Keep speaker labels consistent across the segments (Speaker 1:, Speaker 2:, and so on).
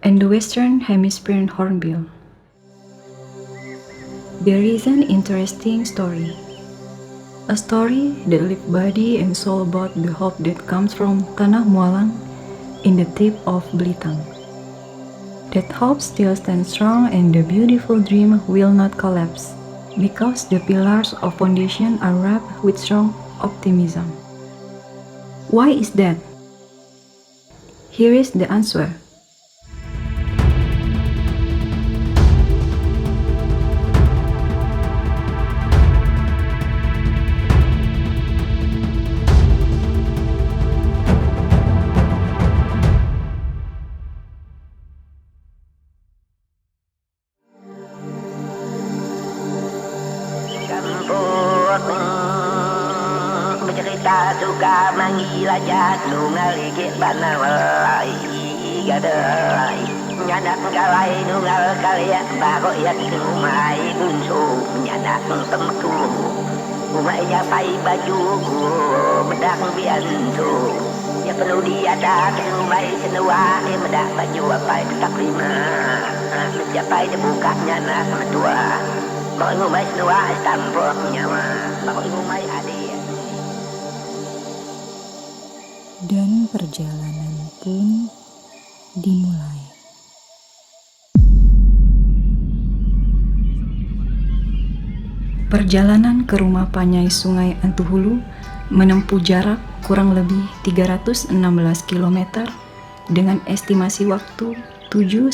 Speaker 1: and the Western Hemisphere Hornbill. There is an interesting story. A story that left body and soul about the hope that comes from Tanah Mualang in the tip of Belitung. That hope still stands strong and the beautiful dream will not collapse because the pillars of foundation are wrapped with strong optimism. Why is that? Here is the answer.
Speaker 2: Bercerita suka manggil aja nungal igit bana walai gadai nyanak galai nungal kalian bago ya rumai bunsu nyanak temku rumai japai baju medak biantu ya perlu dia dak rumai senua medak baju apa tetap lima mencapai dibuka nyanak metua bago rumai senua tampok nyawa bago rumai adik.
Speaker 3: Dan perjalanan pun dimulai.
Speaker 1: Perjalanan ke rumah Panyai Sungai Antuhulu menempuh jarak kurang lebih 316 km dengan estimasi waktu 7-8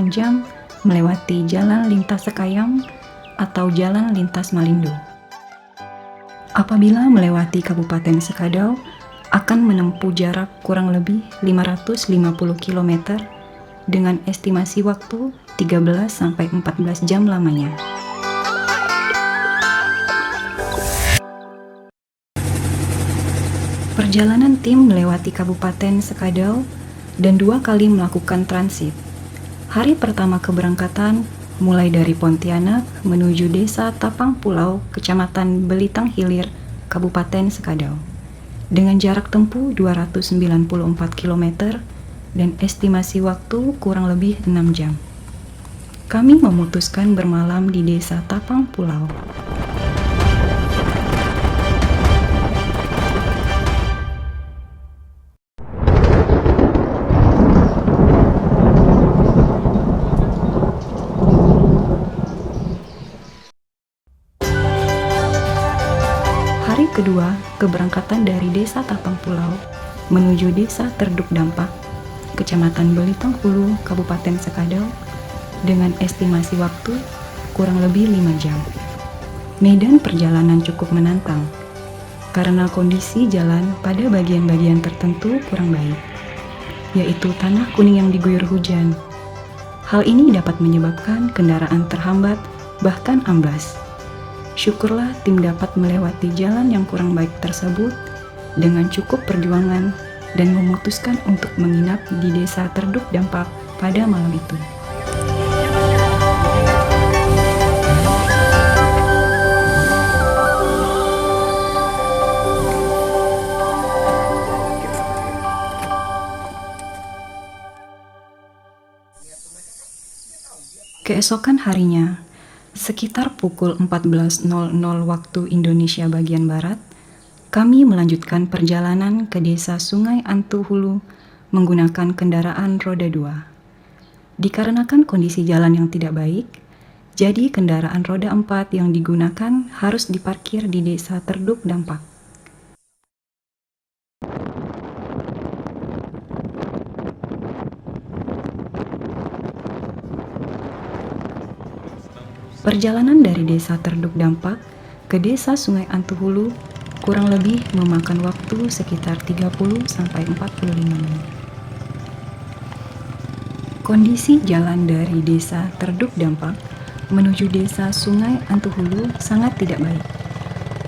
Speaker 1: jam melewati jalan lintas Sekayam atau jalan lintas Malindo. Apabila melewati Kabupaten Sekadau, akan menempuh jarak kurang lebih 550 km dengan estimasi waktu 13-14 jam lamanya. Perjalanan tim melewati Kabupaten Sekadau dan 2 kali melakukan transit. Hari pertama keberangkatan mulai dari Pontianak menuju Desa Tapang Pulau, Kecamatan Belitung Hilir, Kabupaten Sekadau, dengan jarak tempuh 294 km dan estimasi waktu kurang lebih 6 jam. Kami memutuskan bermalam di Desa Tapang Pulau. Hari kedua keberangkatan dari Desa Tapang Pulau menuju Desa Terduk Dampak, Kecamatan Belitung Hulu, Kabupaten Sekadau, dengan estimasi waktu kurang lebih 5 jam. Medan perjalanan cukup menantang karena kondisi jalan pada bagian-bagian tertentu kurang baik, yaitu tanah kuning yang diguyur hujan. Hal ini dapat menyebabkan kendaraan terhambat bahkan amblas. Syukurlah tim dapat melewati jalan yang kurang baik tersebut dengan cukup perjuangan dan memutuskan untuk menginap di Desa Terduk Dampak pada malam itu. Keesokan harinya, sekitar pukul 14.00 waktu Indonesia bagian Barat, kami melanjutkan perjalanan ke Desa Sungai Antuhulu menggunakan kendaraan roda 2. Dikarenakan kondisi jalan yang tidak baik, jadi kendaraan roda 4 yang digunakan harus diparkir di Desa Terduk Dampak. Perjalanan dari Desa Terduk Dampak ke Desa Sungai Antuhulu kurang lebih memakan waktu sekitar 30-45 menit. Kondisi jalan dari Desa Terduk Dampak menuju Desa Sungai Antuhulu sangat tidak baik.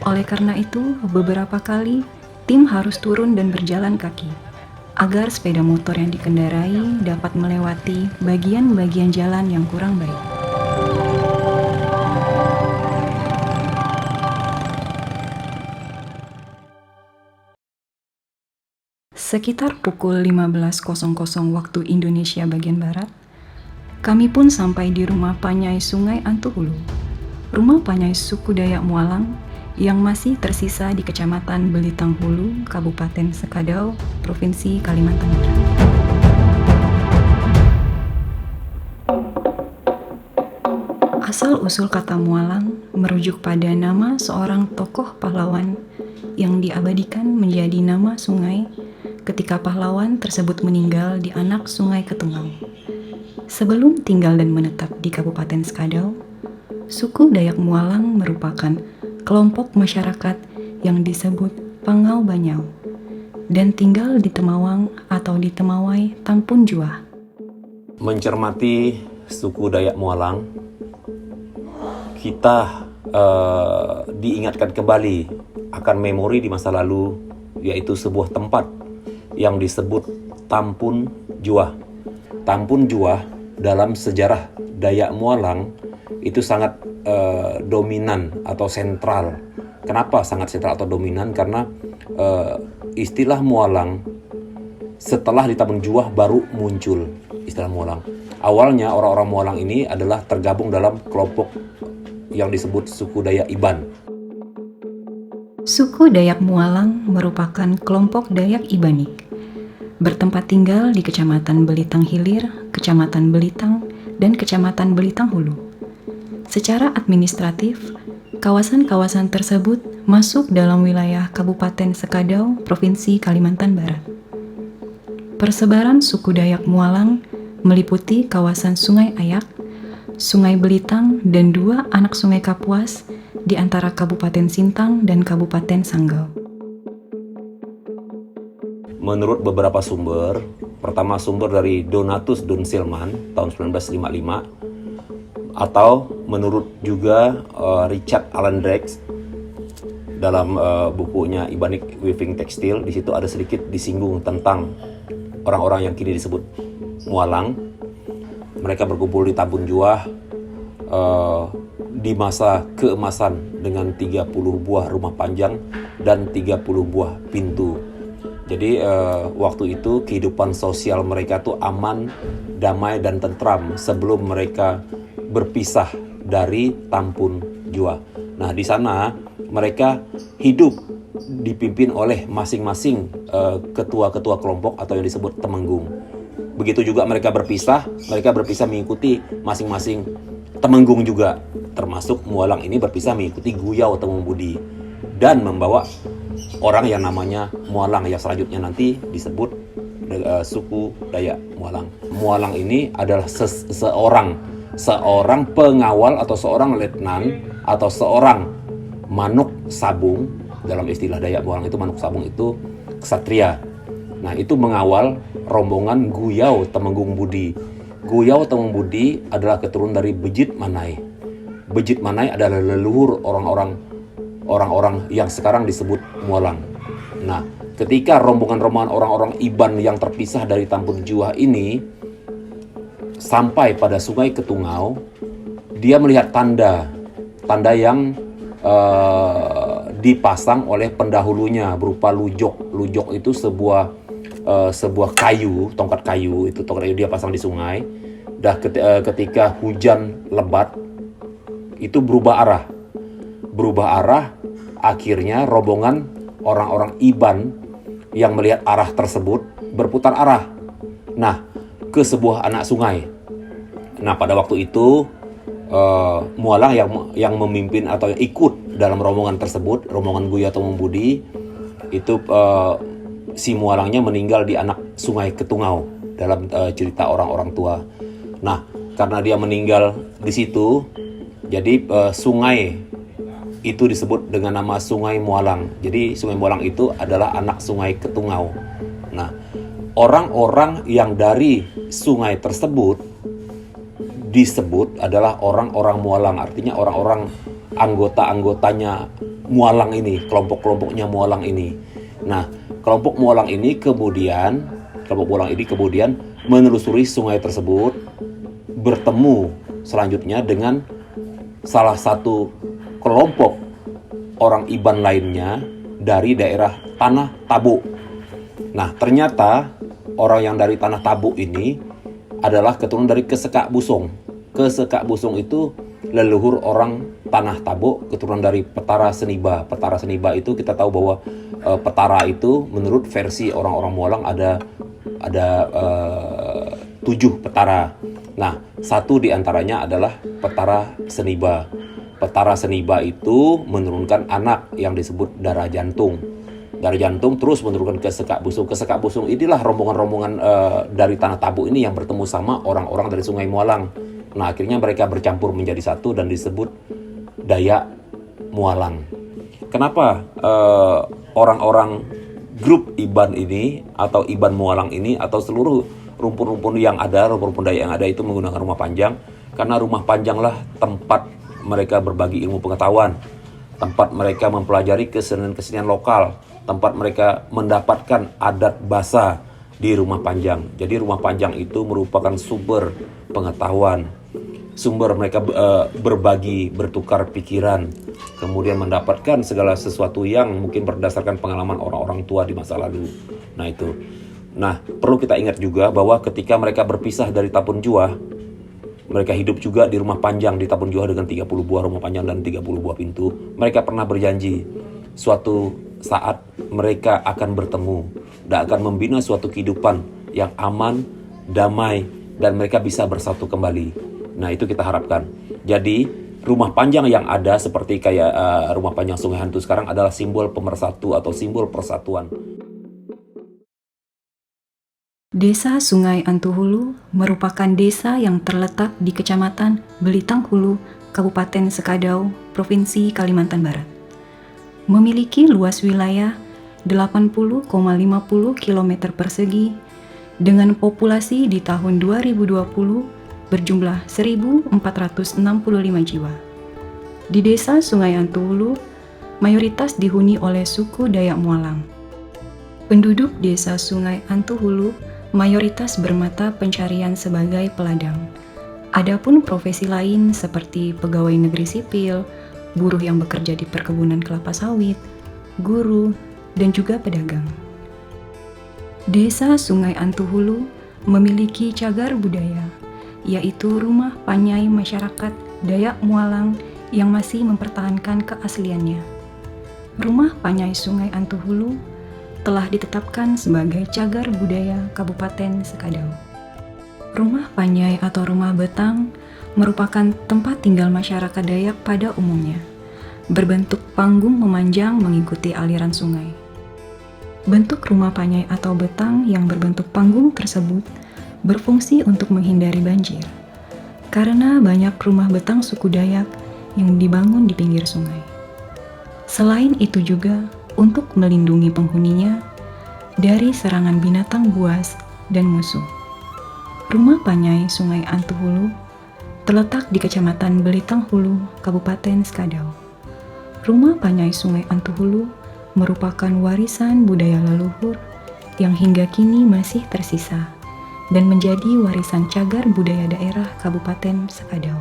Speaker 1: Oleh karena itu, beberapa kali tim harus turun dan berjalan kaki agar sepeda motor yang dikendarai dapat melewati bagian-bagian jalan yang kurang baik. Sekitar pukul 15.00 waktu Indonesia bagian Barat, kami pun sampai di rumah Panyai Sungai Antuhulu, rumah Panyai suku Dayak Mualang yang masih tersisa di Kecamatan Belitang Hulu, Kabupaten Sekadau, Provinsi Kalimantan Barat. Asal-usul kata Mualang merujuk pada nama seorang tokoh pahlawan yang diabadikan menjadi nama sungai ketika pahlawan tersebut meninggal di anak Sungai Ketungau. Sebelum tinggal dan menetap di Kabupaten Sekadau, suku Dayak Mualang merupakan kelompok masyarakat yang disebut Pangau Banyau dan tinggal di Temawang atau di Temawai, Tampun Juah.
Speaker 4: Mencermati suku Dayak Mualang, kita diingatkan kembali akan memori di masa lalu, yaitu sebuah tempat yang disebut Tampun Juah. Tampun Juah dalam sejarah Dayak Mualang itu sangat dominan atau sentral. Kenapa sangat sentral atau dominan? Karena istilah Mualang setelah di Tampun Juah baru muncul istilah Mualang. Awalnya orang-orang Mualang ini adalah tergabung dalam kelompok yang disebut suku Dayak Iban.
Speaker 1: Suku Dayak Mualang merupakan kelompok Dayak Ibanik, bertempat tinggal di Kecamatan Belitang Hilir, Kecamatan Belitang, dan Kecamatan Belitang Hulu. Secara administratif, kawasan-kawasan tersebut masuk dalam wilayah Kabupaten Sekadau, Provinsi Kalimantan Barat. Persebaran suku Dayak Mualang meliputi kawasan Sungai Ayak, Sungai Belitang, dan 2 anak Sungai Kapuas di antara Kabupaten Sintang dan Kabupaten Sanggau.
Speaker 4: Menurut beberapa sumber, pertama sumber dari Donatus Dunsilman tahun 1955, atau menurut juga Richard Alan Drex dalam bukunya Ibanic Weaving Textile, di situ ada sedikit disinggung tentang orang-orang yang kini disebut Mualang. Mereka berkumpul di Tampun Juah di masa keemasan dengan 30 buah rumah panjang dan 30 buah pintu. Jadi waktu itu kehidupan sosial mereka tuh aman, damai, dan tentram sebelum mereka berpisah dari Tampun Juah. Nah, di sana mereka hidup dipimpin oleh masing-masing ketua-ketua kelompok atau yang disebut temenggung. Begitu juga mereka berpisah mengikuti masing-masing temenggung juga. Termasuk Mualang ini berpisah mengikuti Guyau Temung Budi dan membawa orang yang namanya Mualang yang selanjutnya nanti disebut suku Dayak Mualang. Mualang ini adalah seorang pengawal atau seorang letnan atau seorang manuk sabung. Dalam istilah Dayak Mualang itu manuk sabung itu ksatria. Nah, itu mengawal rombongan Guyau Temenggung Budi. Guyau Temenggung Budi adalah keturunan dari Bejit Manai. Bejit Manai adalah leluhur orang-orang yang sekarang disebut Mualang. Nah, ketika rombongan-rombongan orang-orang Iban yang terpisah dari Tampun Juah ini sampai pada Sungai Ketungau, dia melihat tanda yang dipasang oleh pendahulunya berupa lujok. Lujok itu sebuah kayu, tongkat kayu dia pasang di sungai. Ketika hujan lebat itu berubah arah, akhirnya rombongan orang-orang Iban yang melihat arah tersebut berputar arah, nah, ke sebuah anak sungai. Nah, pada waktu itu Mualang yang memimpin atau yang ikut dalam rombongan tersebut, rombongan Guyau Temung Budi itu si Mualangnya meninggal di anak Sungai Ketungau dalam cerita orang-orang tua. Nah, karena dia meninggal di situ, jadi sungai itu disebut dengan nama Sungai Mualang. Jadi Sungai Mualang itu adalah anak Sungai Ketungau. Nah, orang-orang yang dari sungai tersebut disebut adalah orang-orang Mualang. Artinya orang-orang anggota-anggotanya Mualang ini, kelompok-kelompoknya Mualang ini. Nah, kelompok Mualang ini kemudian menelusuri sungai tersebut, bertemu selanjutnya dengan salah satu kelompok orang Iban lainnya dari daerah Tanah Tabu. Nah, ternyata orang yang dari Tanah Tabuk ini adalah keturunan dari Kesekak Busung. Kesekak Busung itu leluhur orang Tanah Tabuk, keturunan dari Petara Seniba. Petara Seniba itu kita tahu bahwa Petara itu menurut versi orang-orang Mualang ada 7 petara. Nah, satu di antaranya adalah Petara Seniba. Petara Seniba itu menurunkan anak yang disebut darah jantung. Darah jantung terus menurunkan ke Sekak Busung. Ke Sekak Busung inilah rombongan-rombongan dari Tanah Tabuk ini yang bertemu sama orang-orang dari Sungai Mualang. Nah, akhirnya mereka bercampur menjadi satu dan disebut Dayak Mualang. Kenapa orang-orang grup Iban ini atau Iban Mualang ini atau seluruh rumpun-rumpun yang ada, rumpun-rumpun Dayak yang ada itu menggunakan rumah panjang? Karena rumah panjanglah tempat mereka berbagi ilmu pengetahuan, tempat mereka mempelajari kesenian-kesenian lokal, tempat mereka mendapatkan adat basa di rumah panjang. Jadi rumah panjang itu merupakan sumber pengetahuan, sumber mereka berbagi, bertukar pikiran, kemudian mendapatkan segala sesuatu yang mungkin berdasarkan pengalaman orang-orang tua di masa lalu. Nah itu. Nah, perlu kita ingat juga bahwa ketika mereka berpisah dari Tapun Juah, mereka hidup juga di rumah panjang di Tapun Juah dengan 30 buah rumah panjang dan 30 buah pintu. Mereka pernah berjanji suatu saat mereka akan bertemu dan akan membina suatu kehidupan yang aman, damai, dan mereka bisa bersatu kembali. Nah, itu kita harapkan. Jadi, rumah panjang yang ada seperti kayak rumah panjang Sungai Hantu sekarang adalah simbol pemersatu atau simbol persatuan.
Speaker 1: Desa Sungai Antuhulu merupakan desa yang terletak di Kecamatan Belitang Hulu, Kabupaten Sekadau, Provinsi Kalimantan Barat. Memiliki luas wilayah 80,50 km persegi dengan populasi di tahun 2020 berjumlah 1.465 jiwa. Di Desa Sungai Antuhulu, mayoritas dihuni oleh suku Dayak Mualang. Penduduk Desa Sungai Antuhulu mayoritas bermata pencarian sebagai peladang. Adapun profesi lain seperti pegawai negeri sipil, buruh yang bekerja di perkebunan kelapa sawit, guru, dan juga pedagang. Desa Sungai Antuhulu memiliki cagar budaya, yaitu rumah panyai masyarakat Dayak Mualang yang masih mempertahankan keasliannya. Rumah panyai Sungai Antuhulu telah ditetapkan sebagai cagar budaya Kabupaten Sekadau. Rumah panyai atau rumah betang merupakan tempat tinggal masyarakat Dayak pada umumnya, berbentuk panggung memanjang mengikuti aliran sungai. Bentuk rumah panyai atau betang yang berbentuk panggung tersebut berfungsi untuk menghindari banjir, karena banyak rumah betang suku Dayak yang dibangun di pinggir sungai. Selain itu juga untuk melindungi penghuninya dari serangan binatang buas dan musuh. Rumah panyai Sungai Antuhulu terletak di Kecamatan Belitang Hulu, Kabupaten Sekadau. Rumah panyai Sungai Antuhulu merupakan warisan budaya leluhur yang hingga kini masih tersisa dan menjadi warisan cagar budaya daerah Kabupaten Sekadau.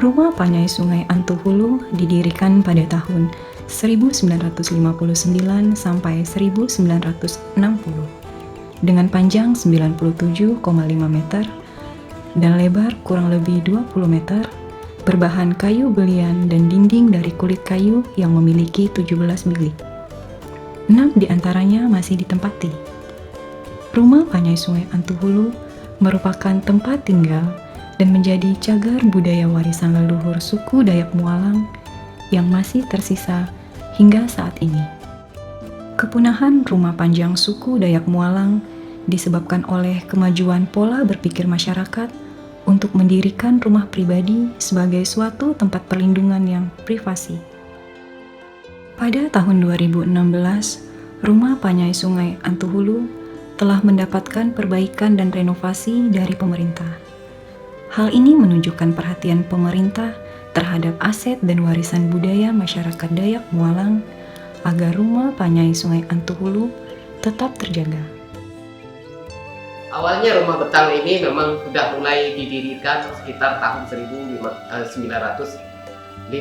Speaker 1: Rumah panyai Sungai Antuhulu didirikan pada tahun 1959 sampai 1960 dengan panjang 97,5 meter dan lebar kurang lebih 20 meter, berbahan kayu belian dan dinding dari kulit kayu yang memiliki 17 bilik. 6 diantaranya masih ditempati. Rumah panyai Sungai Antuhulu merupakan tempat tinggal dan menjadi cagar budaya warisan leluhur suku Dayak Mualang yang masih tersisa hingga saat ini. Kepunahan rumah panjang suku Dayak Mualang disebabkan oleh kemajuan pola berpikir masyarakat untuk mendirikan rumah pribadi sebagai suatu tempat perlindungan yang privasi. Pada tahun 2016, rumah panyai Sungai Antuhulu telah mendapatkan perbaikan dan renovasi dari pemerintah. Hal ini menunjukkan perhatian pemerintah terhadap aset dan warisan budaya masyarakat Dayak Mualang agar rumah panyai Sungai Antuhulu tetap terjaga.
Speaker 5: Awalnya rumah betang ini memang sudah mulai didirikan sekitar tahun 1959.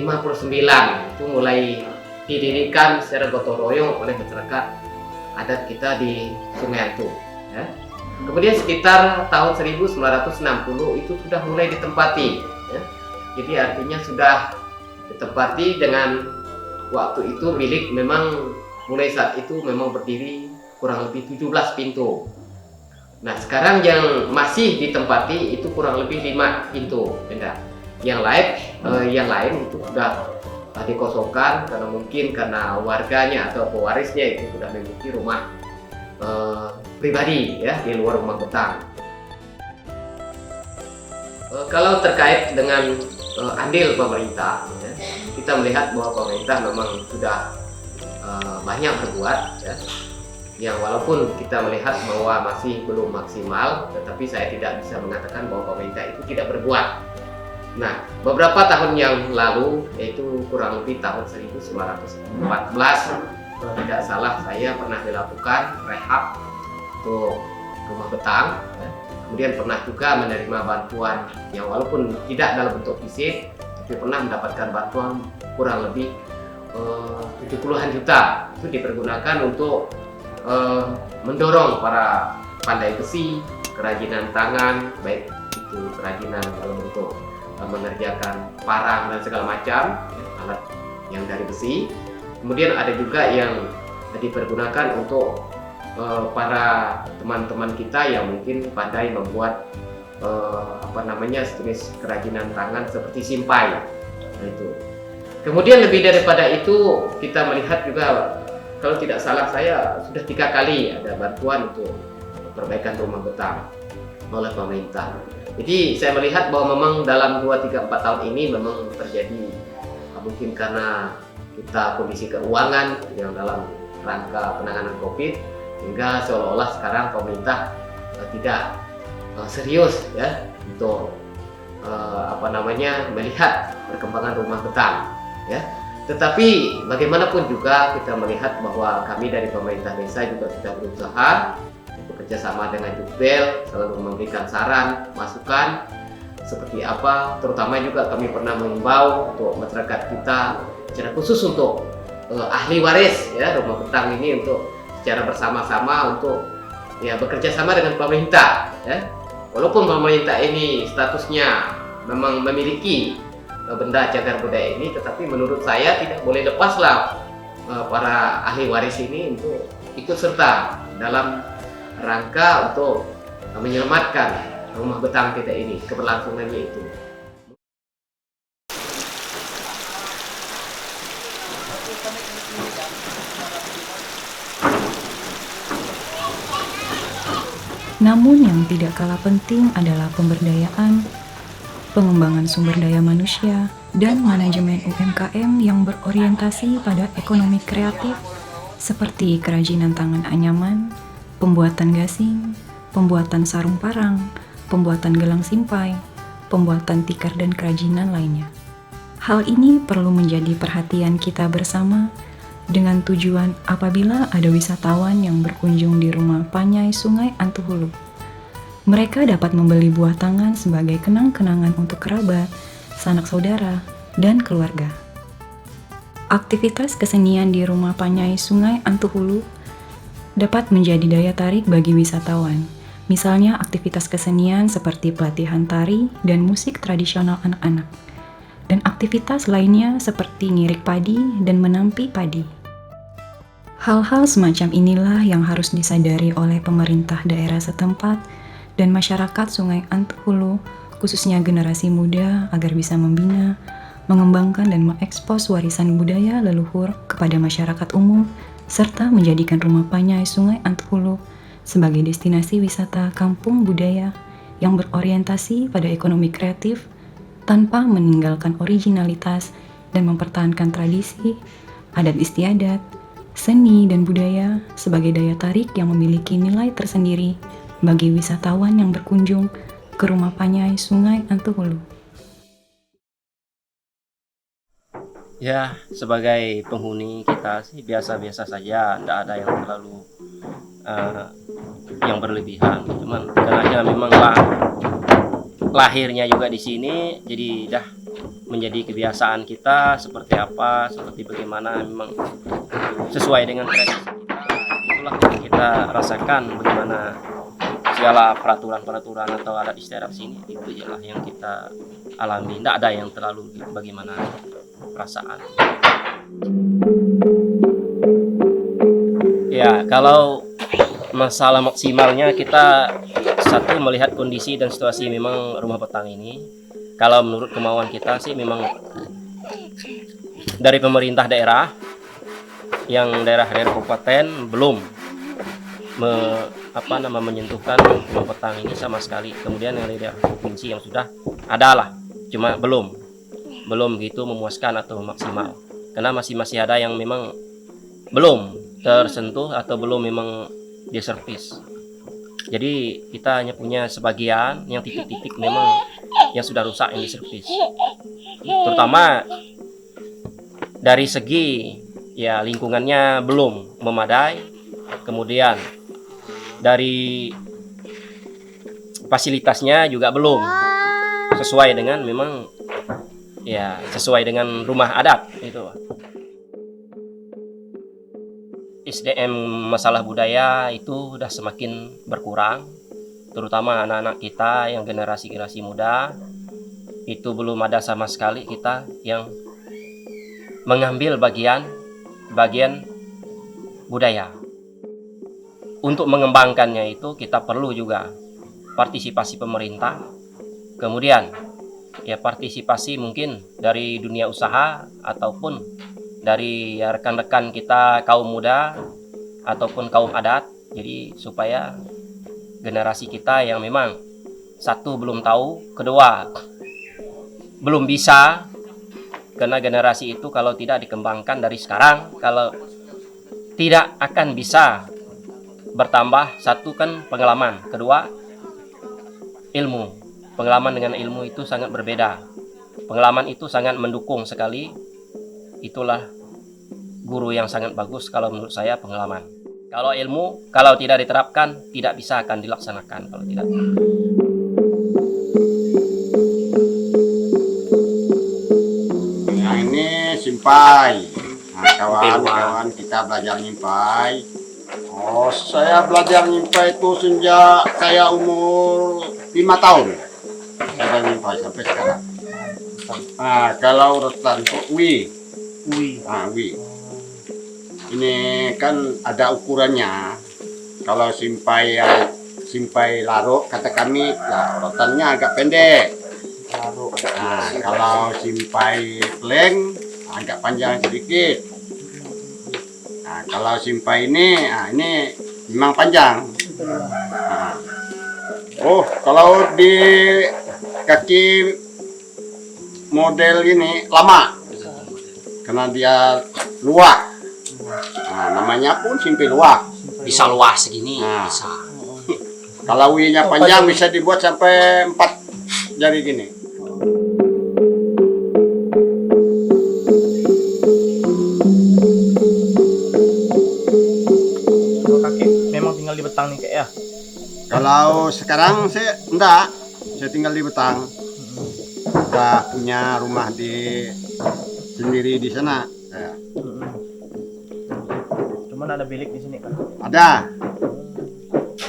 Speaker 5: Itu mulai didirikan secara gotong royong oleh masyarakat adat kita di Sungai Antu. Ya. Kemudian sekitar tahun 1960 itu sudah mulai ditempati. Ya. Jadi artinya sudah ditempati dengan waktu itu milik memang mulai saat itu memang berdiri kurang lebih 17 pintu. Nah sekarang yang masih ditempati itu kurang lebih 5 pintu. Benda. Yang lain itu sudah dikosongkan karena warganya atau pewarisnya itu sudah memiliki rumah pribadi ya di luar rumah betang. Kalau terkait dengan andil pemerintah, ya, kita melihat bahwa pemerintah memang sudah banyak berbuat, ya. Yang walaupun kita melihat bahwa masih belum maksimal, tetapi saya tidak bisa mengatakan bahwa pemerintah itu tidak berbuat. Nah, beberapa tahun yang lalu, yaitu kurang lebih tahun 1914, kalau tidak salah saya pernah dilakukan rehab untuk rumah betang. Ya. Kemudian pernah juga menerima bantuan yang walaupun tidak dalam bentuk fisik, tapi pernah mendapatkan bantuan kurang lebih 70-an juta. Itu dipergunakan untuk mendorong para pandai besi, kerajinan tangan, baik itu kerajinan dalam bentuk mengerjakan parang dan segala macam alat yang dari besi. Kemudian ada juga yang dipergunakan untuk para teman-teman kita yang mungkin pandai membuat jenis kerajinan tangan seperti simpai. Nah, itu. Kemudian lebih daripada itu kita melihat juga, kalau tidak salah saya sudah 3 kali ada bantuan untuk perbaikan rumah betang oleh pemerintah. Jadi saya melihat bahwa memang dalam 2, 3, 4 tahun ini memang terjadi mungkin karena kita kondisi keuangan yang dalam rangka penanganan COVID, hingga seolah-olah sekarang pemerintah tidak serius ya untuk melihat perkembangan rumah betang ya. Tetapi bagaimanapun juga kita melihat bahwa kami dari pemerintah desa juga sudah berusaha bekerja sama dengan Jukbel, selalu memberikan saran, masukan seperti apa. Terutama juga kami pernah mengimbau untuk masyarakat kita secara khusus untuk ahli waris ya rumah betang ini untuk secara bersama-sama untuk ya bekerja sama dengan pemerintah ya. Walaupun pemerintah ini statusnya memang memiliki benda cagar budaya ini, tetapi menurut saya tidak boleh lepaslah para ahli waris ini untuk ikut serta dalam rangka untuk menyelamatkan rumah betang kita ini, keberlangsungannya itu.
Speaker 1: Namun yang tidak kalah penting adalah pemberdayaan, pengembangan sumber daya manusia, dan manajemen UMKM yang berorientasi pada ekonomi kreatif seperti kerajinan tangan anyaman, pembuatan gasing, pembuatan sarung parang, pembuatan gelang simpai, pembuatan tikar dan kerajinan lainnya. Hal ini perlu menjadi perhatian kita bersama dengan tujuan apabila ada wisatawan yang berkunjung di rumah Panyai Sungai Antu Hulu. Mereka dapat membeli buah tangan sebagai kenang-kenangan untuk kerabat, sanak saudara, dan keluarga. Aktivitas kesenian di rumah Panyai Sungai Antu Hulu dapat menjadi daya tarik bagi wisatawan. Misalnya aktivitas kesenian seperti pelatihan tari dan musik tradisional anak-anak, dan aktivitas lainnya seperti ngirik padi dan menampi padi. Hal-hal semacam inilah yang harus disadari oleh pemerintah daerah setempat dan masyarakat Sungai Antu Hulu, khususnya generasi muda, agar bisa membina, mengembangkan dan mengekspos warisan budaya leluhur kepada masyarakat umum, serta menjadikan rumah Panyai Sungai Antu Hulu sebagai destinasi wisata kampung budaya yang berorientasi pada ekonomi kreatif tanpa meninggalkan originalitas dan mempertahankan tradisi, adat istiadat, seni dan budaya sebagai daya tarik yang memiliki nilai tersendiri bagi wisatawan yang berkunjung ke rumah Panyai Sungai Antu Hulu.
Speaker 6: Ya, sebagai penghuni kita sih biasa-biasa saja, tidak ada yang terlalu yang berlebihan. Cuman karena memang lahirnya juga di sini, jadi dah menjadi kebiasaan kita seperti apa, seperti bagaimana memang sesuai dengan tradisi kita. itulah yang kita rasakan bagaimana segala peraturan-peraturan atau adat istiadat sini, itu jelas yang kita alami. Tidak ada yang terlalu bagaimana perasaan. Ya, kalau masalah maksimalnya kita satu melihat kondisi dan situasi memang rumah petang ini. Kalau menurut kemauan kita sih memang dari pemerintah daerah yang daerah-daerah kabupaten belum menyentuhkan rumah petang ini sama sekali. Kemudian yang dari daerah provinsi yang sudah adalah, cuma belum gitu memuaskan atau maksimal. Karena masih ada yang memang belum tersentuh atau belum memang diservis. Jadi kita hanya punya sebagian yang titik-titik memang yang sudah rusak yang diservis. Terutama dari segi ya lingkungannya belum memadai, kemudian dari fasilitasnya juga belum sesuai dengan memang ya sesuai dengan rumah adat itu. SDM masalah budaya itu udah semakin berkurang, terutama anak-anak kita yang generasi muda itu belum ada sama sekali kita yang mengambil bagian budaya. Untuk mengembangkannya itu kita perlu juga partisipasi pemerintah, kemudian ya partisipasi mungkin dari dunia usaha ataupun dari rekan-rekan kita kaum muda ataupun kaum adat. Jadi supaya generasi kita yang memang satu belum tahu, kedua belum bisa, karena generasi itu kalau tidak dikembangkan dari sekarang, kalau tidak akan bisa bertambah. Satu kan pengalaman, kedua ilmu. Pengalaman dengan ilmu itu sangat berbeda. Pengalaman itu sangat mendukung sekali. Itulah guru yang sangat bagus kalau menurut saya pengalaman. Kalau ilmu, kalau tidak diterapkan, tidak bisa akan dilaksanakan kalau tidak.
Speaker 7: Yang ini simpai. Nah, kawan-kawan kita belajar nyimpai. Oh, saya belajar nyimpai itu sejak saya umur 5 tahun. Saya nyimpai sampai sekarang. Nah, kalau rotan itu wi. Ini kan ada ukurannya. Kalau simpai laruk kata kami, lah rotannya agak pendek. Nah, kalau simpai pleng agak panjang sedikit. Nah, kalau simpai ini memang panjang. Nah. Oh, kalau di kaki model ini lama. Karena dia luak. Nah, namanya pun simpai luak.
Speaker 6: Bisa luas segini,
Speaker 7: Nah.
Speaker 6: bisa.
Speaker 7: Kalau winya panjang bisa dibuat sampai 4 jari gini.
Speaker 8: Kakek memang tinggal di Betang nih kek ya?
Speaker 7: Kalau sekarang saya enggak, saya tinggal di Betang. Udah punya rumah sendiri di sana.
Speaker 8: Cuman ada bilik di sini kan?
Speaker 7: Ada.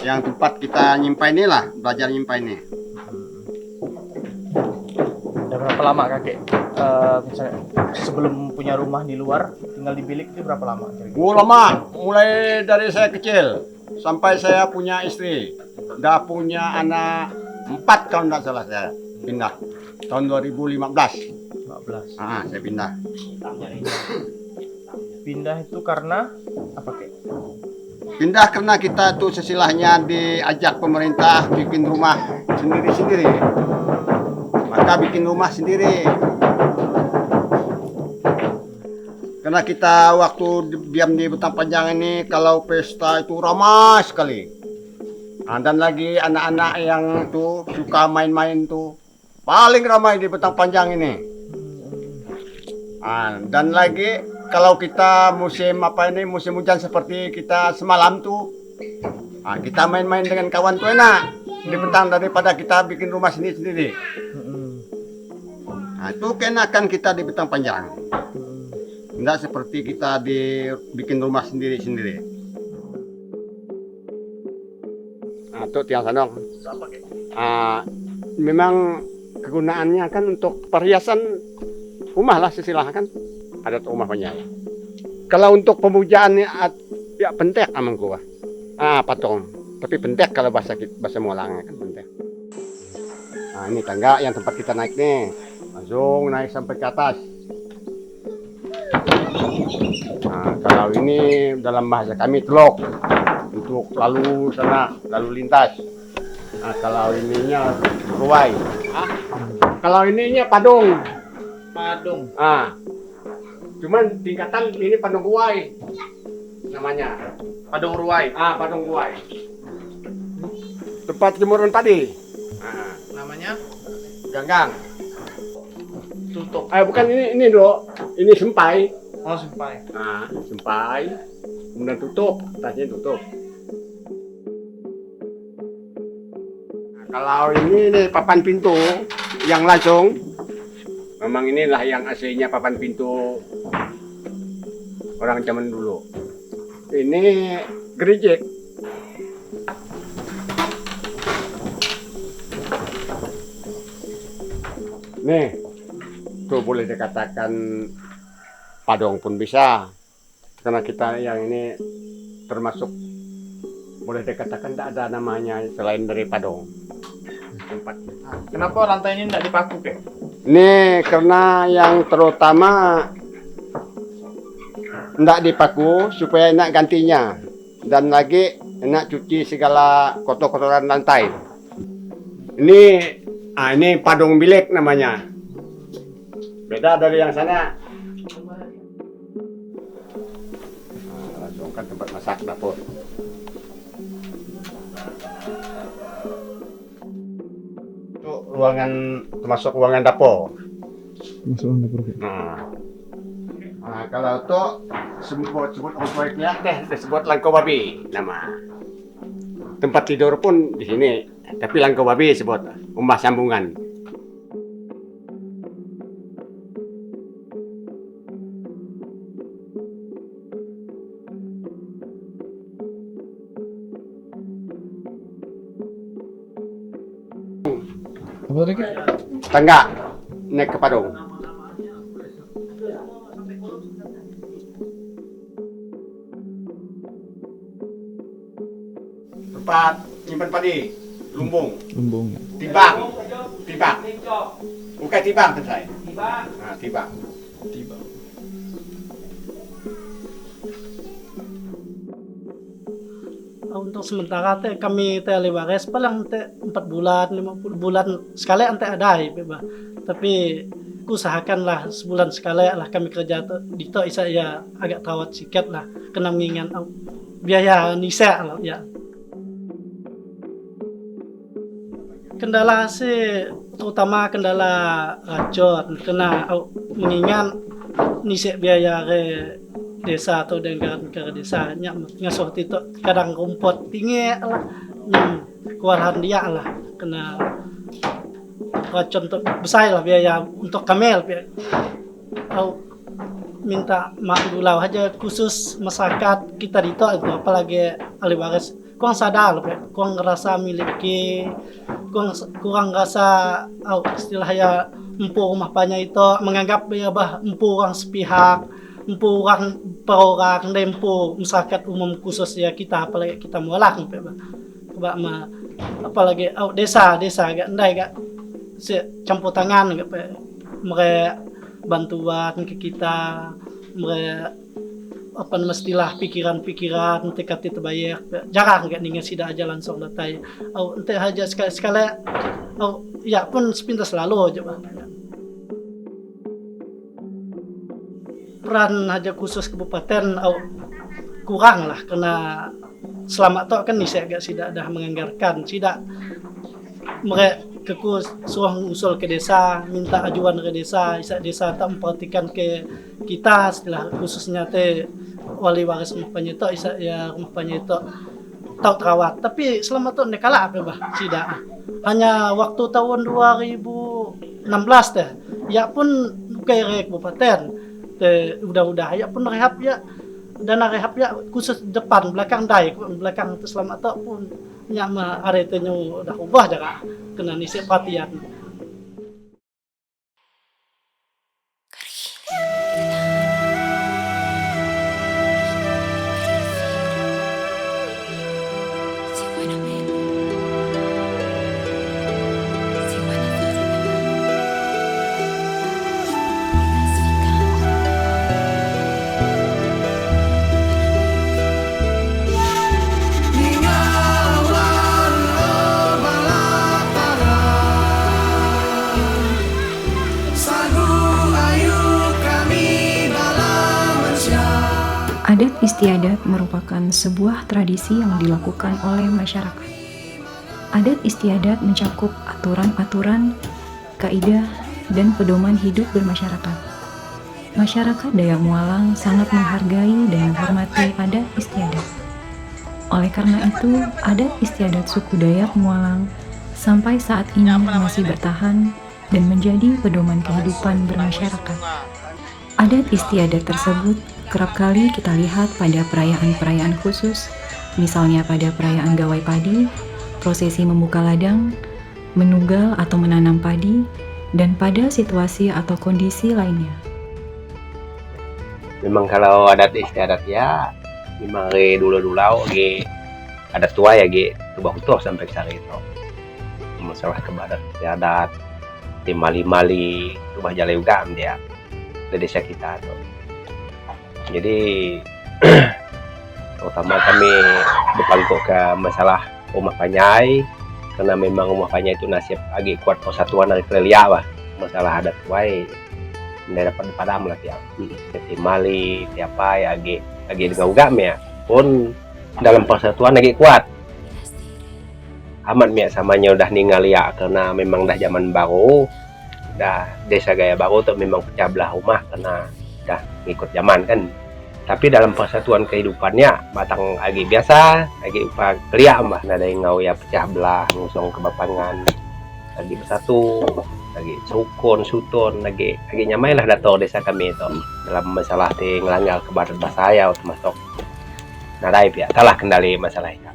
Speaker 7: Yang tempat kita nyimpai inilah, belajar nyimpai ini.
Speaker 8: Udah berapa lama kakek? Misalnya sebelum punya rumah di luar, tinggal di bilik itu berapa lama?
Speaker 7: Oh, lama, mulai dari saya kecil sampai saya punya istri. Udah punya anak 4 kalau tidak salah saya pindah. Tahun 2015.
Speaker 8: 15.
Speaker 7: Saya pindah.
Speaker 8: Pindah itu karena apa kek?
Speaker 7: Pindah karena kita tuh sesilahnya diajak pemerintah bikin rumah sendiri-sendiri. Maka bikin rumah sendiri. Karena kita waktu diam di Betang Panjang ini kalau pesta itu ramai sekali. Dan lagi anak-anak yang tuh suka main-main tuh paling ramai di Betang Panjang ini. Dan lagi kalau kita musim hujan seperti kita semalam tuh, kita main-main dengan kawan tuh enak di Betang daripada kita bikin rumah sendiri-sendiri. Itu kenakan kita di Betang Panjang. Tidak seperti kita bikin rumah sendiri-sendiri. Itu tiang sandong. Memang kegunaannya kan untuk perhiasan rumah lah kan. Adat rumah banyak. Kalau untuk pemujaan ya pentek amangku. Patung. Tapi pentek kalau bahasa Molangnya kan pentek. Nah, ini tangga yang tempat kita naik nih. Langsung naik sampai ke atas. Nah, kalau ini dalam bahasa kami telok untuk lalu sana, lalu lintas. Nah, kalau ininya ruai. Kalau ininya padung.
Speaker 8: Padung.
Speaker 7: Cuman tingkatan ini padung ruai namanya.
Speaker 8: Padung ruai.
Speaker 7: Padung ruai. Tempat jemuran padi.
Speaker 8: Namanya
Speaker 7: Ganggang.
Speaker 8: tutup.
Speaker 7: Bukan ini dok. Ini sempai.
Speaker 8: Oh, simpai.
Speaker 7: Sempai. Kemudian tutup, atasnya tutup. Kalau ini nih papan pintu yang langsung, memang inilah yang aslinya papan pintu orang zaman dulu. Ini gerejek. Nih, tuh boleh dikatakan padong pun bisa, karena kita yang ini termasuk boleh dikatakan tidak ada namanya selain dari padong. Tempat.
Speaker 8: Kenapa lantai ini tidak dipaku kek?
Speaker 7: Ini karena yang terutama tidak dipaku supaya enak gantinya, dan lagi enak cuci segala kotor-kotoran lantai. Ini padong bilik namanya. Beda dari yang sana. Langsung kan tempat masak dapur. Itu ruangan, termasuk ruangan dapur. Kalau itu sebut orang proyeknya disebut Langkau Babi nama. Tempat tidur pun di sini, tapi Langkau Babi sebut rumah sambungan.
Speaker 9: Apa lagi?
Speaker 7: Tangga naik ke padung. Tempat nyimpan padi, lumbung.
Speaker 9: Lumbung.
Speaker 7: Tibang. Bukan tibang kan saya. Tibang.
Speaker 10: Untuk sementara kami Aliwares paling 4 bulan 50 bulan sekali ada tapi usahakanlah sebulan sekali lah kami kerja dito isa ya agak terawat sikit lah kena mengingat biaya nisa lah ya. Kendala terutama kendala racun kena mengingat nisa biaya desa atau dengan ke desanya ngasuh itu kadang rumput tinggi lah kewalahan dia lah kena racun untuk besar lah biaya untuk kamel minta mak dulu aja khusus masyarakat kita itu apalagi Aliwares kurang sadar kurang ngerasa miliki kurang rasa istilahnya empu rumah banyak itu menganggap ya empu orang sepihak empu orang per orang empu masyarakat umum khusus ya kita apalagi kita mualak apalagi desa agak ndai agak campur tangan mereka bantuan ke kita mereka mestilah pikiran tekad itu bayar jarang enggak ningan sida aja langsung datai ente aja sekali ya pun sepintas selalu aja peran aja khusus kabupaten kurang lah karena selama itu kan saya agak tidak ada menganggarkan tidak mereka suruh usul ke desa minta ajuan ke desa desa tak memperhatikan ke kita setelah khususnya wali waris rumah panyeto rumah panyeto tahu terawat tapi selama itu nekala apa tidak hanya waktu tahun 2016 ya pun kayak kabupaten udah ya pun rehab ya dana rehab ya khusus depan belakang itu selama itu pun nya mah aretenya udah ubah jaga kena nisik patian.
Speaker 1: Adat istiadat merupakan sebuah tradisi yang dilakukan oleh masyarakat. Adat istiadat mencakup aturan-aturan, kaidah, dan pedoman hidup bermasyarakat. Masyarakat Dayak Mualang sangat menghargai dan menghormati adat istiadat. Oleh karena itu, adat istiadat suku Dayak Mualang sampai saat ini masih bertahan dan menjadi pedoman kehidupan bermasyarakat. Adat istiadat tersebut kerap kali kita lihat pada perayaan-perayaan khusus, misalnya pada perayaan gawai padi, prosesi membuka ladang, menugal atau menanam padi, dan pada situasi atau kondisi lainnya.
Speaker 6: Memang kalau adat istiadat ya, memang dulu-dulu adat tua ya tubah utuh sampai sehari itu. Masalah kebadat istiadat, timali-mali, tubah jalai ugam dia di desa kita tuh. Jadi terutama kami berpangkuk ke masalah rumah panyai, karena memang rumah panyai itu nasib agak kuat persatuan dari kelia lah. Masalah adat wae tidak dapat dipadam lah tiap timali tiap pai agak dengan ugam ya pun dalam persatuan agak kuat amat ya samanya udah ninggal ya, karena memang dah zaman baru, dah desa gaya baru tuh memang pecah belah rumah karena dah ngikut zaman kan. Tapi dalam persatuan kehidupannya batang agi biasa, agi upah kelia mbah, nada yang ngau ya pecah belah, ngusung kebapangan, lagi bersatu, lagi sukun, sutun, lagi nyamai lah dator desa kami itu dalam masalah di ngelanggar kebadan bahasa termasuk nadai ya, talah kendali masalah itu.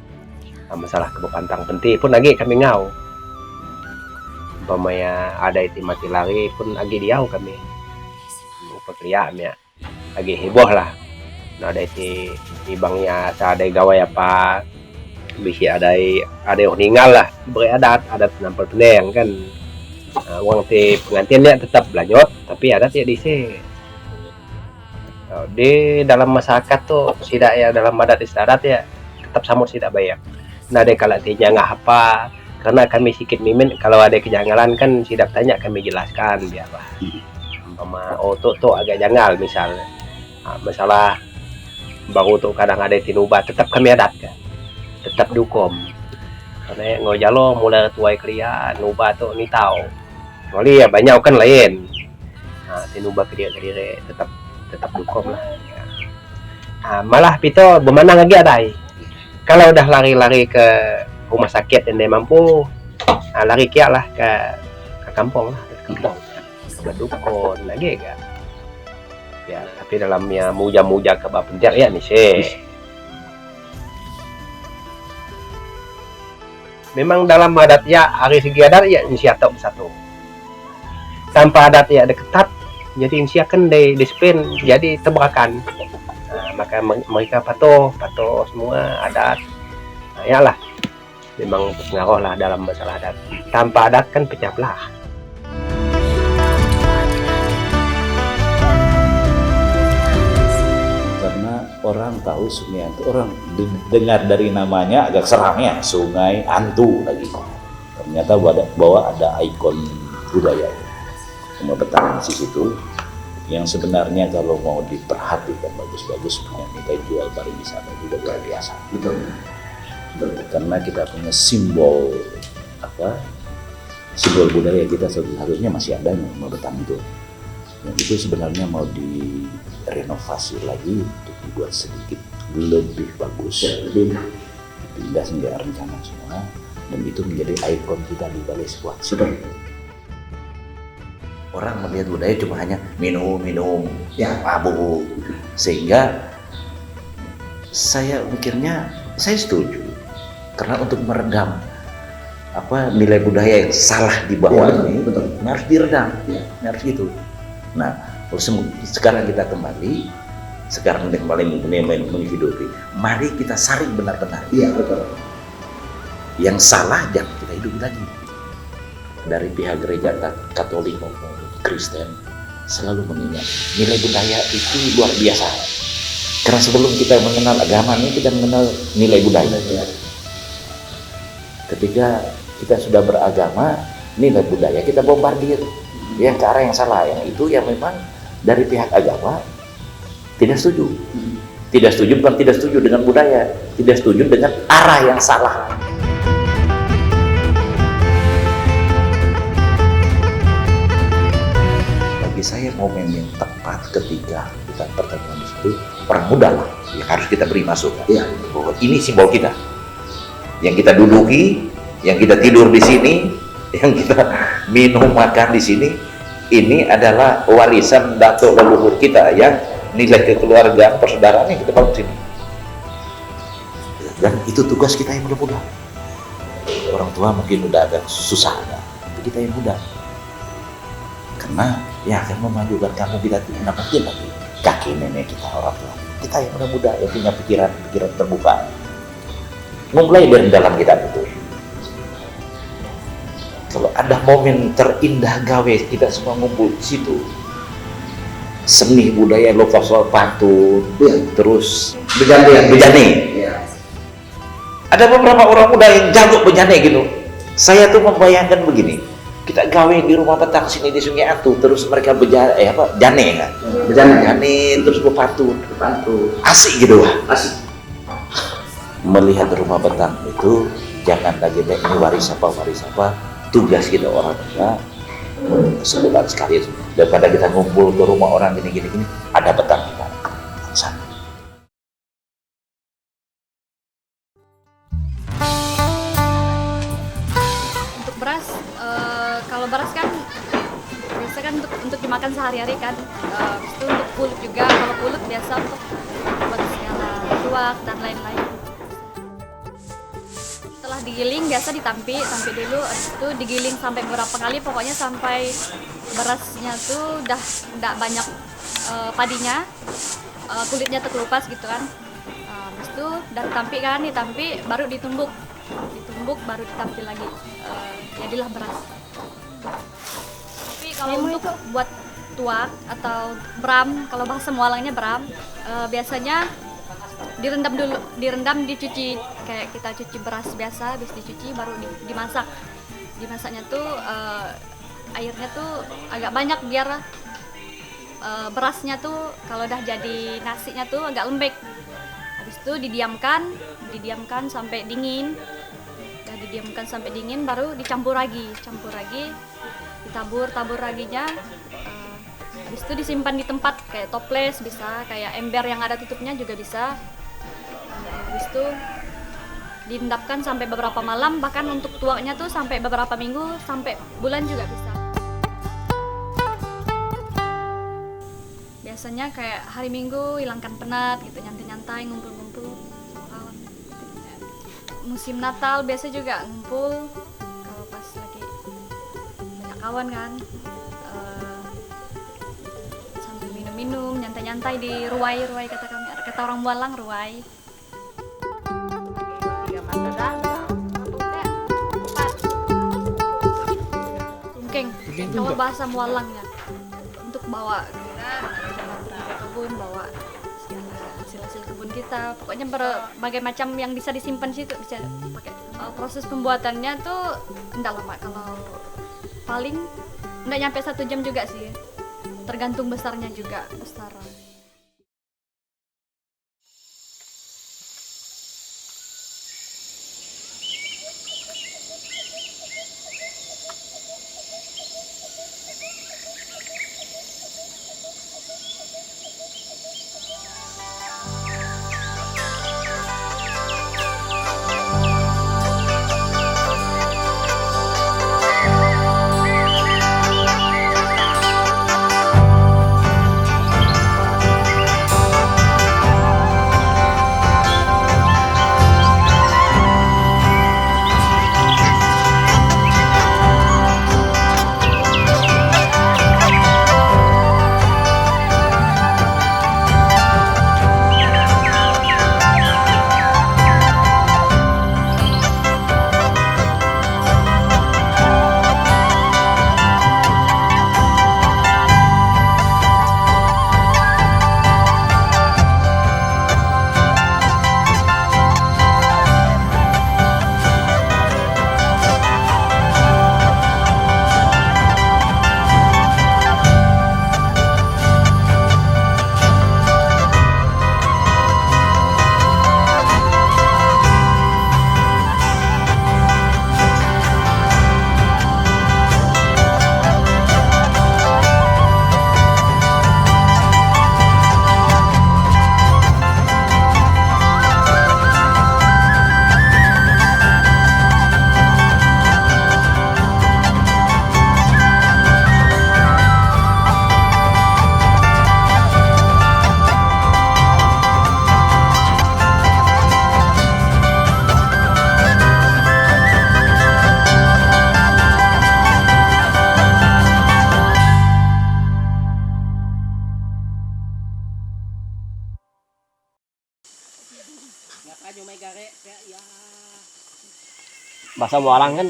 Speaker 6: Masalah kebapantang penting pun lagi kami ngau. Umpamanya ada itu mati lari pun lagi diau kami. Pekerjaan ya, lagi heboh lah. Nah ada itu ibangnya ada gawai apa, bisa ada yang meninggal lah, beradat nampal peneng kan. Uang ti pengantinnya tetap lanjut, tapi adat ya di dalam masyarakat tuh tidak ya dalam adat istiadat ya tetap samut tidak banyak. Nah ada kalau tinya nggak apa, karena kami sedikit mimin kalau ada kejanggalan kan tidak tanya kami jelaskan biar lah. Umpama tuh agak janggal misalnya masalah baru tuh kadang ada tinuba tetap kami adat kan, tetap dukom karena ngojalo mulai tuai kelia nuba tuh ni tahu kali ya banyak kan lain tinuba kelia tetap dukom lah malah pito bemanang lagi ada kalau udah lari-lari ke rumah sakit dan dia mampu lari kia lah ke kampung lah ke dukun lagi kan ya, tapi dalamnya muja-muja ke bapentir ya nih sih memang dalam adat ya hari segi adat ya inisiatif satu tanpa adat ya ada ketat jadi inisiakan disiplin jadi tebakan maka mereka patuh semua adat ya lah memang pengaruh lah dalam masalah adat tanpa adat kan pecah belah.
Speaker 9: Orang tahu Sungai Antu, orang dengar dari namanya agak seram ya, Sungai Antu lagi. Ternyata bahwa ada ikon budaya Rumah Betang di situ yang sebenarnya kalau mau diperhatikan bagus-bagus punya kita jual pariwisata juga luar biasa. Betul. Karena kita punya simbol simbol budaya kita seharusnya masih ada Rumah Betang itu. Yang itu sebenarnya mau direnovasi lagi untuk dibuat sedikit lebih bagus, pindah sehingga rencana semua, dan itu menjadi ikon kita di balik sebuah sidang. Orang melihat budaya cuma hanya minum, mabuk, sehingga saya mikirnya saya setuju Karena untuk meredam nilai budaya yang salah di bawah ini harus diredam, harus gitu. Nah, sekarang kita kembali menghidupi. Mari kita saring benar-benar. Iya, betul. Yang salah jangan kita hidupi lagi. Dari pihak gereja Katolik maupun Kristen selalu mengingat nilai budaya itu luar biasa. Karena sebelum kita mengenal agama ini, kita mengenal nilai budaya. Ketika kita sudah beragama, nilai budaya kita bombardir yang ke arah yang salah, yang itu yang memang dari pihak agama tidak setuju. Tidak setuju, bukan tidak setuju dengan budaya, tidak setuju dengan arah yang salah. Bagi saya momen yang tepat ketika kita pertemuan di situ, orang muda lah yang harus kita beri masukan. Bahwa ini simbol kita, yang kita duduki, yang kita tidur di sini, yang kita minum makan di sini, ini adalah warisan datuk leluhur kita yang nilai kekeluargaan, persaudaraan yang kita bangun sini. Dan itu tugas kita yang muda-muda. Orang tua mungkin udah agak susah, tapi kita yang muda. Karena yang akan memajukan kamu kita tidak mungkin lagi kakek nenek kita, orang tua. Kita yang muda-muda yang punya pikiran terbuka. Memulai dari dalam kita itu. Kalau ada momen terindah gawe kita semua ngumpul di situ. Seni budaya lokal soal pantun, terus bejane. Ada beberapa orang muda yang jago bejane gitu. Saya tuh membayangkan begini, kita gawe di rumah petang sini di Sungai Antu, terus mereka jane kan? Bejane terus berpantun. Asik gitu lah. Asik. Melihat rumah petang itu jangan lagi ini waris apa. Tugas kita orang tua sebulan sekali daripada kita ngumpul ke rumah orang gini ada petang kita sana.
Speaker 11: Untuk beras, kalau beras kan biasa kan untuk dimakan sehari-hari kan. Itu untuk pulut juga, kalau pulut biasa untuk buat segala tuak dan lain-lain. Setelah digiling biasa ditampi dulu, habis itu digiling sampai beberapa kali, pokoknya sampai berasnya tuh udah nggak banyak padinya, kulitnya terkelupas gitu kan. Habis itu udah ditampi baru ditumbuk baru ditampi lagi, jadilah beras. Tapi kalau untuk buat tuak atau bram, kalau bahasa Mualangnya bram, biasanya direndam dicuci kayak kita cuci beras biasa, habis dicuci baru dimasak. Dimasaknya tuh airnya tuh agak banyak biar berasnya tuh kalau udah jadi nasinya tuh agak lembek. Habis itu didiamkan sampai dingin. Udah didiamkan sampai dingin baru dicampur lagi, ditabur raginya. Habis itu disimpan di tempat kayak toples bisa, kayak ember yang ada tutupnya juga bisa. Habis itu diendapkan sampai beberapa malam, bahkan untuk tuaknya tuh sampai beberapa minggu, sampai bulan juga bisa. Biasanya kayak hari Minggu hilangkan penat gitu, nyantai-nyantai, ngumpul-ngumpul sama kawan. Musim Natal biasa juga ngumpul kalau pas lagi banyak kawan kan. Minum, nyantai-nyantai di ruai kata kami, kata orang Mualang ruai. Sungkeng, kalau bahasa Mualangnya untuk bawa ke kebun, bawa hasil kebun kita, pokoknya berbagai macam yang bisa disimpan situ bisa pakai. Proses pembuatannya tuh enggak lama, kalau paling enggak nyampe 1 jam juga sih. Tergantung besarnya juga, besaran.
Speaker 6: Bahasa Mualang kan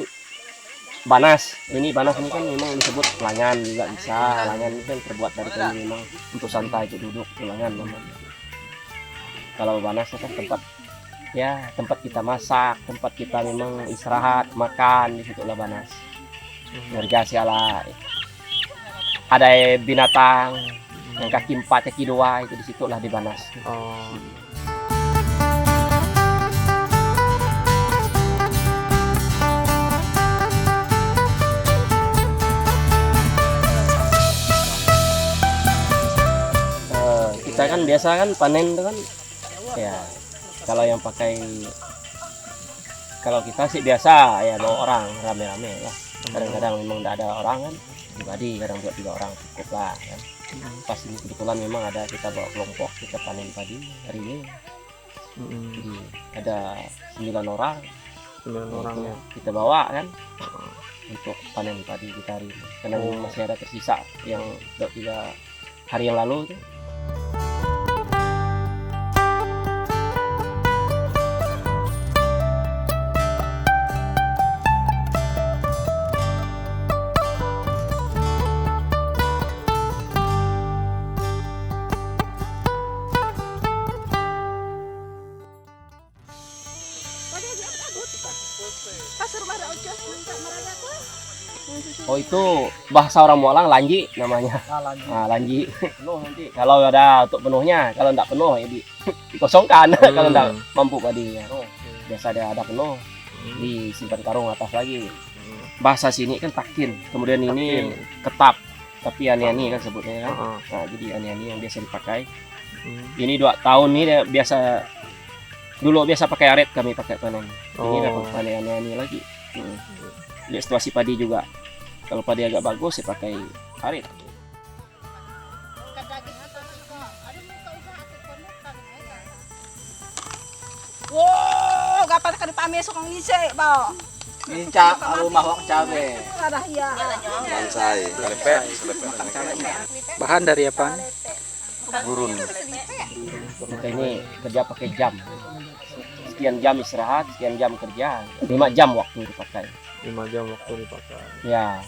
Speaker 6: banas. Ini banas ini kan memang disebut langan juga bisa. Langan ini kan terbuat dari kayu memang untuk santai, untuk duduk, itu langan namanya. Kalau banas itu kan tempat kita masak, tempat kita memang istirahat, makan, di situlah banas. Ngergasi ala ada binatang yang kaki 4, kaki 2 itu di situlah di banas. Kita kan biasa kan panen itu kan ya kalau yang pakai, kalau kita sih biasa ya bawa orang rame-rame lah. Kadang-kadang memang tidak ada orang kan pribadi, kadang buat 3 orang cukup lah kan. Pas ini kebetulan memang ada kita bawa kelompok, kita panen padi hari ini. Jadi ada 9 orang.
Speaker 8: 9 orang ya.
Speaker 6: Kita bawa kan untuk panen padi kita hari ini. Karena masih ada tersisa yang 3 hari yang lalu itu. Oh itu bahasa orang Mualang lanji namanya. Lanji. Penuh nanti. Kalau ada untuk penuhnya, kalau tidak penuh ya dikosongkan. Kalau tidak mampu padinya. Biasa ada penuh, disimpan karung atas lagi. Bahasa sini kan takin. Kemudian ini ketap. Tapi ani-ani kan sebutnya kan. Nah, jadi ani-ani yang biasa dipakai. Ini 2 tahun ini biasa. Dulu biasa pakai arit, kami pakai panen. Ini pakai ani-ani lagi. Lihat situasi padi juga. Kalau padi agak bagus saya pakai arit.
Speaker 12: Wow, kapan kan pamesok ang ngise, bao.
Speaker 13: Minca rumah wak cabe.
Speaker 12: Ada iya.
Speaker 13: Bansai.
Speaker 8: Bahan dari apa?
Speaker 13: Gurun.
Speaker 6: Kita ini kerja pakai jam. Sekian jam istirahat, sekian jam kerja. 5 jam waktu dipakai.
Speaker 8: 5 jam waktu dipakai.
Speaker 6: Ya,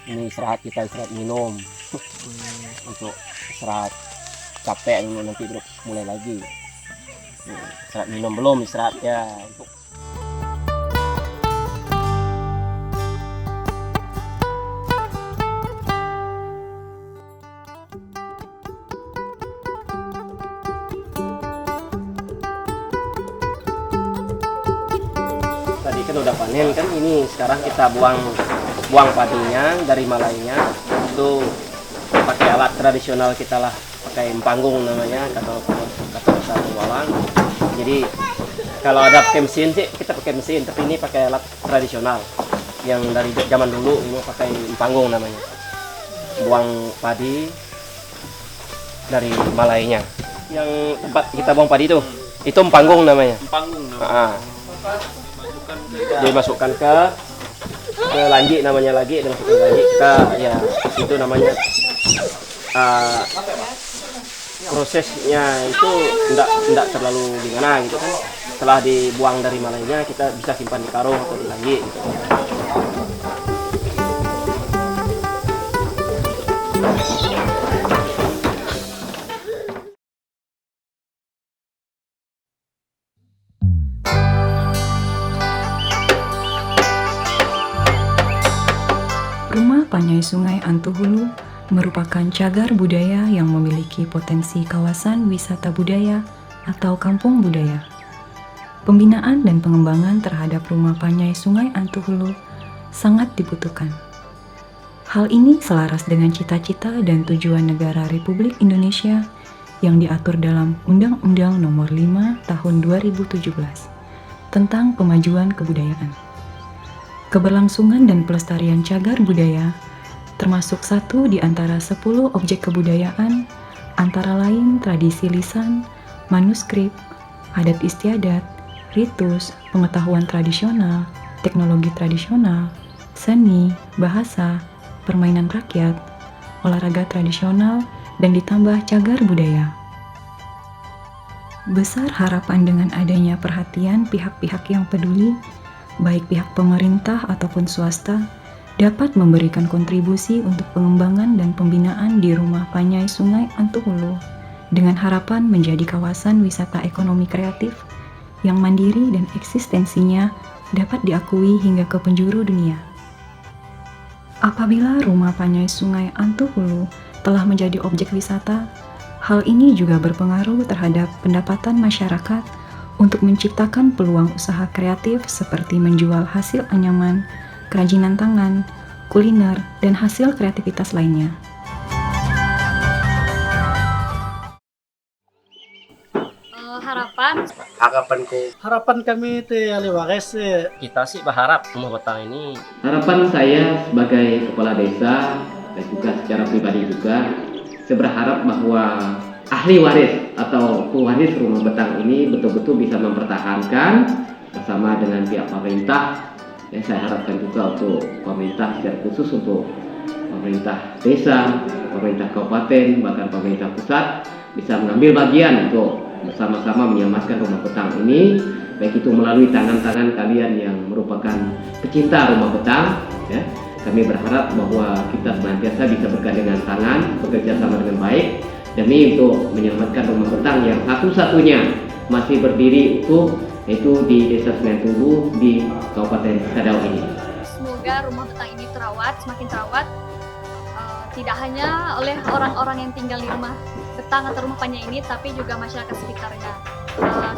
Speaker 6: ini istirahat, kita istirahat minum. Untuk istirahat capek dulu, nanti mulai lagi. Istirahat minum belum istirahatnya. Untuk tadi kan udah panen kan, ini sekarang kita buang padinya dari malainya. Itu pakai alat tradisional kita lah, pakai empanggung namanya kata bahasa Mualang. Jadi kalau ada pakai mesin sih kita pakai mesin, tapi ini pakai alat tradisional yang dari zaman dulu, ini pakai empanggung namanya. Buang padi dari malainya. Yang tempat kita buang padi itu empanggung namanya.
Speaker 8: Empanggung namanya.
Speaker 6: Dimasukkan ke lanji namanya lagi, dimasukkan ke lanji kita ya itu namanya prosesnya itu enggak terlalu gimana gitu kan. Setelah dibuang dari malainya kita bisa simpan di karung atau di lanji gitu.
Speaker 1: Rumah Panyai Sungai Antuhulu merupakan cagar budaya yang memiliki potensi kawasan wisata budaya atau kampung budaya. Pembinaan dan pengembangan terhadap Rumah Panyai Sungai Antuhulu sangat dibutuhkan. Hal ini selaras dengan cita-cita dan tujuan negara Republik Indonesia yang diatur dalam Undang-Undang Nomor 5 Tahun 2017 tentang Pemajuan Kebudayaan. Keberlangsungan dan pelestarian cagar budaya termasuk satu di antara 10 objek kebudayaan, antara lain tradisi lisan, manuskrip, adat istiadat, ritus, pengetahuan tradisional, teknologi tradisional, seni, bahasa, permainan rakyat, olahraga tradisional, dan ditambah cagar budaya. Besar harapan dengan adanya perhatian pihak-pihak yang peduli, baik pihak pemerintah ataupun swasta, dapat memberikan kontribusi untuk pengembangan dan pembinaan di Rumah Panyai Sungai Antuhulu dengan harapan menjadi kawasan wisata ekonomi kreatif yang mandiri dan eksistensinya dapat diakui hingga ke penjuru dunia. Apabila Rumah Panyai Sungai Antuhulu telah menjadi objek wisata, hal ini juga berpengaruh terhadap pendapatan masyarakat untuk menciptakan peluang usaha kreatif seperti menjual hasil anyaman, kerajinan tangan, kuliner, dan hasil kreativitas lainnya.
Speaker 10: Harapan kami itu Aliwares
Speaker 6: Kita sih berharap Rumah Betang ini,
Speaker 5: Harapan saya sebagai kepala desa dan juga secara pribadi juga, saya berharap bahwa ahli waris atau pewaris Rumah Betang ini betul-betul bisa mempertahankan bersama dengan pihak pemerintah. Dan saya harapkan juga untuk pemerintah secara khusus untuk pemerintah desa, pemerintah kabupaten, bahkan pemerintah pusat bisa mengambil bagian untuk bersama-sama menyelamatkan Rumah Betang ini, baik itu melalui tangan-tangan kalian yang merupakan pecinta Rumah Betang, ya. Kami berharap bahwa kita senantiasa bisa bergandengan tangan, bekerja sama dengan baik demi untuk menyelamatkan Rumah Betang yang satu-satunya masih berdiri utuh, yaitu di Desa Sungai Antuhulu di Kabupaten Sekadau ini.
Speaker 11: Semoga Rumah Betang ini semakin terawat, tidak hanya oleh orang-orang yang tinggal di Rumah Betang atau Rumah Panyai ini, tapi juga masyarakat sekitarnya,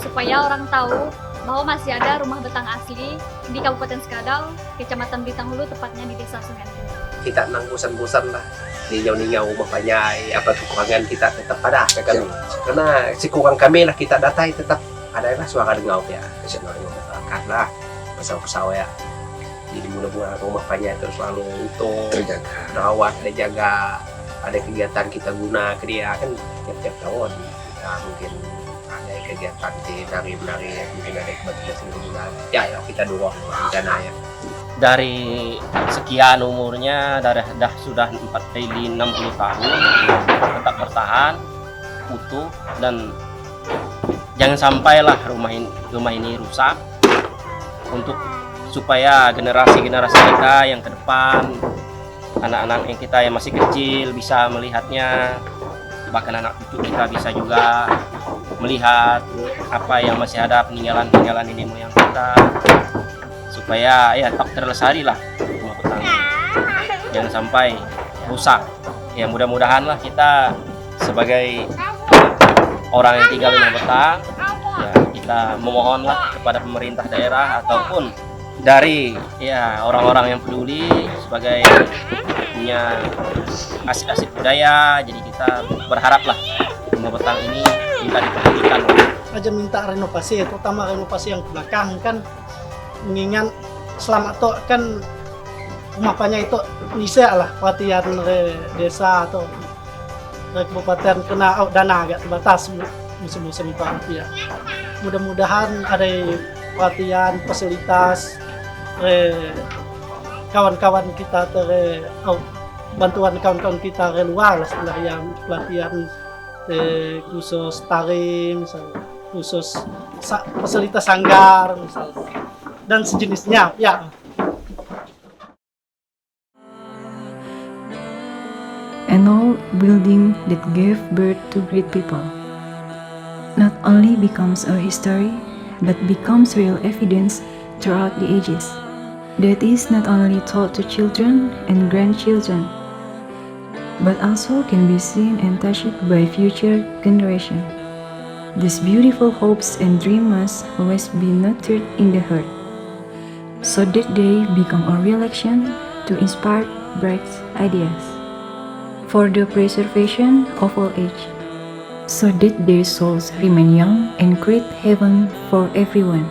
Speaker 11: supaya orang tahu bahwa masih ada Rumah Betang asli di Kabupaten Sekadau, Kecamatan Belitang Hulu, tepatnya di Desa Sungai Antuhulu.
Speaker 14: Kita nang bosan-bosan lah di ningau Rumah Panyai, apa kekurangan kita tetap ada kan, karena sekurang kami lah kita datai tetap ada lah suara dengau ya, kesenangan masyarakat lah, pesawat-pesawat ya. Jadi mudah-mudahan Rumah Panyai terus selalu utuh, terawat, dijaga, ada kegiatan kita guna ke dia kan tiap-tiap tahun kita mungkin ada kegiatan menari, mungkin ada kegiatan bulan ya kita dorong rencana ya.
Speaker 6: dari sekian umurnya, sudah 60 tahun tetap bertahan utuh, dan jangan sampailah rumah ini rusak, untuk supaya generasi-generasi kita yang ke depan, anak-anak yang kita yang masih kecil bisa melihatnya, bahkan anak cucu kita bisa juga melihat apa yang masih ada peninggalan nenek moyang kita, supaya ya tetap terlestari lah Rumah Betang, jangan sampai rusak. Ya mudah-mudahan lah kita sebagai orang yang tinggal di Rumah Betang, ya kita memohonlah kepada pemerintah daerah ataupun dari ya orang-orang yang peduli sebagai punya aset-aset budaya, jadi kita berharaplah Rumah Betang ini minta diperhatikan.
Speaker 10: Aja minta renovasi, terutama renovasi yang ke belakang kan, mengingat selama itu kan Rumah Panyai itu bisa lah pelatihan desa atau kabupaten kena dana agak terbatas musim-musim itu ya. Mudah-mudahan ada pelatihan fasilitas kawan-kawan kita bantuan kawan-kawan kita luar setelah yang pelatihan khusus tari misalnya, khusus fasilitas sanggar misalnya, dan sejenisnya ya.
Speaker 1: An old building that gave birth to great people not only becomes a history but becomes real evidence throughout the ages that is not only told to children and grandchildren but also can be seen and touched by future generations. These beautiful hopes and dreams must always be nurtured in the heart so that they become a real action to inspire bright ideas for the preservation of all age, so that their souls remain young and create heaven for everyone.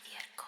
Speaker 3: biar kau